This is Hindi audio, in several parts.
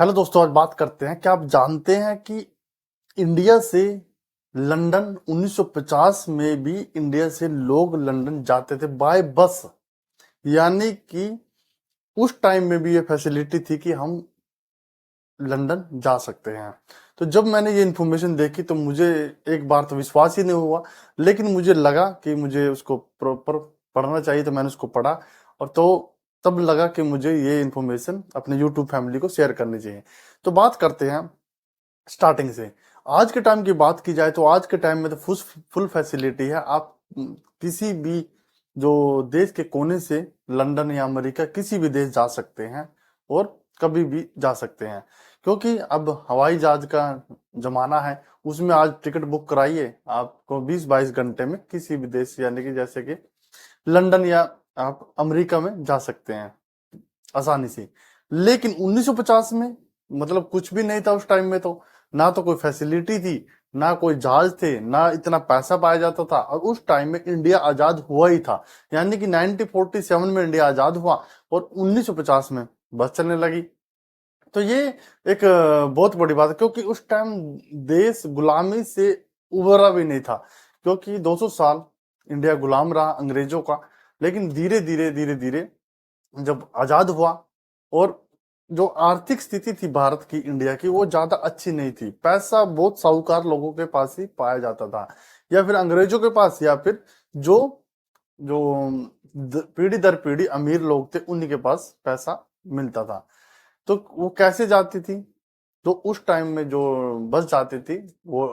हेलो दोस्तों, आज बात करते हैं। क्या आप जानते हैं कि इंडिया से लंदन 1950 में भी इंडिया से लोग लंदन जाते थे बाय बस। यानी कि उस टाइम में भी ये फैसिलिटी थी कि हम लंदन जा सकते हैं। तो जब मैंने ये इन्फॉर्मेशन देखी तो मुझे एक बार तो विश्वास ही नहीं हुआ, लेकिन मुझे लगा कि मुझे उसको प्रॉपर पढ़ना चाहिए, तो मैंने उसको पढ़ा। और तो तब लगा कि मुझे ये इन्फॉर्मेशन अपने यूट्यूब फैमिली को शेयर करनी चाहिए। तो बात करते हैं स्टार्टिंग से। आज के टाइम की बात की जाए तो आज के टाइम में तो फुल फुल फैसिलिटी है। आप किसी भी जो देश के कोने से लंदन या अमेरिका किसी भी देश जा सकते हैं और कभी भी जा सकते हैं, क्योंकि अब हवाई जहाज का जमाना है। उसमें आज टिकट बुक कराइए, आपको 20-22 घंटे में किसी भी देश, यानी कि जैसे कि लंदन या आप अमेरिका में जा सकते हैं आसानी से। लेकिन 1950 में मतलब कुछ भी नहीं था उस टाइम में। तो ना तो कोई फैसिलिटी थी, ना कोई जहाज थे, ना इतना पैसा पाया जाता था। और उस टाइम में इंडिया आजाद हुआ ही था, यानी कि 1947 में इंडिया आजाद हुआ और 1950 में बस चलने लगी। तो ये एक बहुत बड़ी बात है, क्योंकि उस टाइम देश गुलामी से उभरा भी नहीं था। क्योंकि 200 साल इंडिया गुलाम रहा अंग्रेजों का। लेकिन धीरे धीरे धीरे धीरे जब आजाद हुआ, और जो आर्थिक स्थिति थी भारत की, इंडिया की, वो ज्यादा अच्छी नहीं थी। पैसा बहुत साहूकार लोगों के पास ही पाया जाता था, या फिर अंग्रेजों के पास, या फिर जो जो पीढ़ी दर पीढ़ी अमीर लोग थे उन्हीं के पास पैसा मिलता था। तो वो कैसे जाती थी? तो उस टाइम में जो बस जाती थी, वो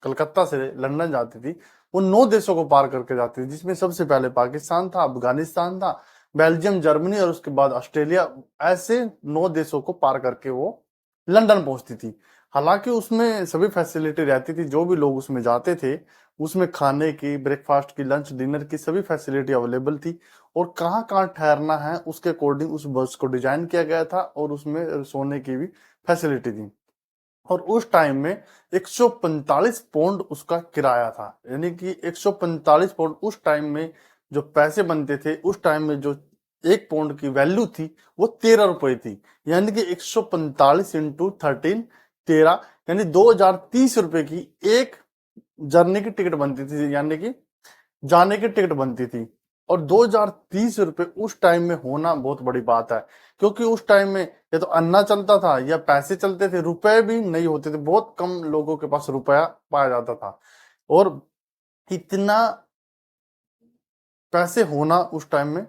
कलकत्ता से लंदन जाती थी। वो 9 देशों को पार करके जाती थी, जिसमें सबसे पहले पाकिस्तान था, अफगानिस्तान था, बेल्जियम, जर्मनी और उसके बाद ऑस्ट्रेलिया। ऐसे 9 देशों को पार करके वो लंदन पहुंचती थी। हालांकि उसमें सभी फैसिलिटी रहती थी, जो भी लोग उसमें जाते थे उसमें खाने की, ब्रेकफास्ट की, लंच डिनर की सभी फैसिलिटी अवेलेबल थी। और कहाँ कहाँ ठहरना है उसके अकॉर्डिंग उस बस को डिजाइन किया गया था, और उसमें सोने की भी फैसिलिटी थी। और उस टाइम में 145 पाउंड उसका किराया था। यानी कि 145 पाउंड उस टाइम में जो पैसे बनते थे, उस टाइम में जो 1 पाउंड की वैल्यू थी वो 13 रुपए थी। यानी कि 145 इंटू 13, 13, यानी 2030 रुपए की एक जर्नी की टिकट बनती थी, यानी कि जाने की टिकट बनती थी। और 2030 रुपए उस टाइम में होना बहुत बड़ी बात है, क्योंकि उस टाइम में या तो अन्ना चलता था या पैसे चलते थे, रुपए भी नहीं होते थे। बहुत कम लोगों के पास रुपया पाया जाता था। और इतना पैसे होना उस टाइम में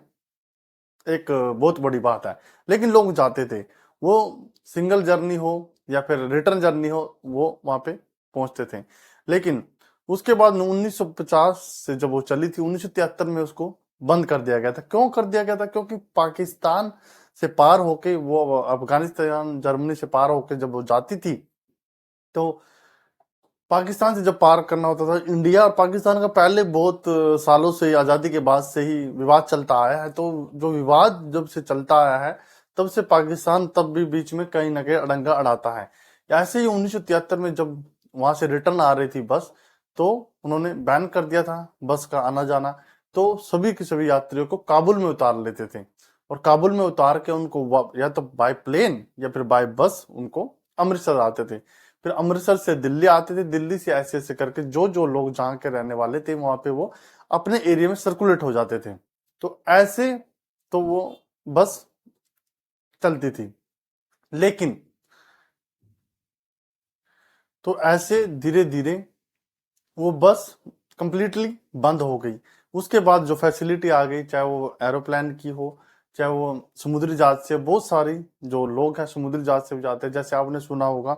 एक बहुत बड़ी बात है। लेकिन लोग जाते थे, वो सिंगल जर्नी हो या फिर रिटर्न जर्नी हो, वो वहां पे पहुंचते थे। लेकिन उसके बाद 1950 से जब वो चली थी, 1973 में उसको बंद कर दिया गया था। क्यों कर दिया गया था? क्योंकि पाकिस्तान से पार होके वो अफगानिस्तान, जर्मनी से पार होके जब वो जाती थी, तो पाकिस्तान से जब पार करना होता था, इंडिया और पाकिस्तान का पहले बहुत सालों से, आजादी के बाद से ही विवाद चलता आया है। तो जो विवाद जब से चलता आया है, तब से पाकिस्तान तब भी बीच में कहीं ना कहीं अड़ंगा अड़ाता है। ऐसे ही 1973 में जब वहां से रिटर्न आ रही थी बस, तो उन्होंने बैन कर दिया था बस का आना जाना। तो सभी के सभी यात्रियों को काबुल में उतार लेते थे, और काबुल में उतार के उनको या तो बाय प्लेन या फिर बाय बस उनको अमृतसर आते थे। फिर अमृतसर से दिल्ली आते थे, दिल्ली से ऐसे ऐसे करके जो जो लोग जहाँ के रहने वाले थे वहां पे वो अपने एरिया में सर्कुलेट हो जाते थे। तो ऐसे तो वो बस चलती थी। लेकिन तो ऐसे धीरे धीरे वो बस कंप्लीटली बंद हो गई। उसके बाद जो फैसिलिटी आ गई, चाहे वो एरोप्लेन की हो, चाहे वो समुद्री जहाज से, बहुत सारी जो लोग हैं समुद्री जहाज से भी जाते हैं। जैसे आपने सुना होगा,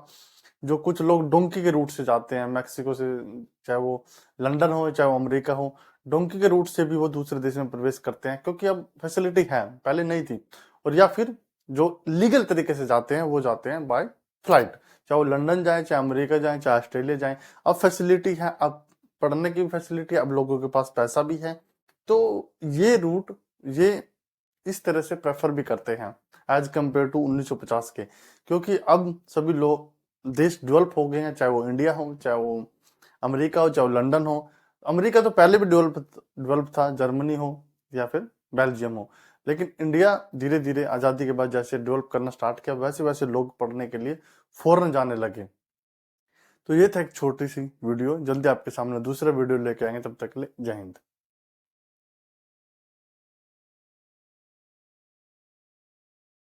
जो कुछ लोग डोंकी के रूट से जाते हैं मैक्सिको से, चाहे वो लंदन हो चाहे वो अमेरिका हो, डोंकी के रूट से भी वो दूसरे देश में प्रवेश करते हैं, क्योंकि अब फैसिलिटी है, पहले नहीं थी। और या फिर जो लीगल तरीके से जाते हैं वो जाते हैं बाय फ्लाइट, चाहे वो लंदन जाए, चाहे अमेरिका जाए, चाहे ऑस्ट्रेलिया जाए। अब फैसिलिटी है, अब पढ़ने की भी फैसिलिटी है, अब लोगों के पास पैसा भी है। तो ये रूट, ये इस तरह से प्रेफर भी करते हैं एज कम्पेयर टू 1950 के। क्योंकि अब सभी लोग देश डेवलप हो गए हैं, चाहे वो इंडिया हो, चाहे वो अमेरिका हो, चाहे वो लंदन हो। अमेरिका तो पहले भी डेवलप डेवलप था, जर्मनी हो या फिर बेल्जियम हो। लेकिन इंडिया धीरे धीरे आजादी के बाद जैसे डेवलप करना स्टार्ट किया, वैसे वैसे लोग पढ़ने के लिए फॉरेन जाने लगे। तो ये था एक छोटी सी वीडियो, जल्दी आपके सामने दूसरा वीडियो लेके आएंगे, तब तक के लिए जय हिंद।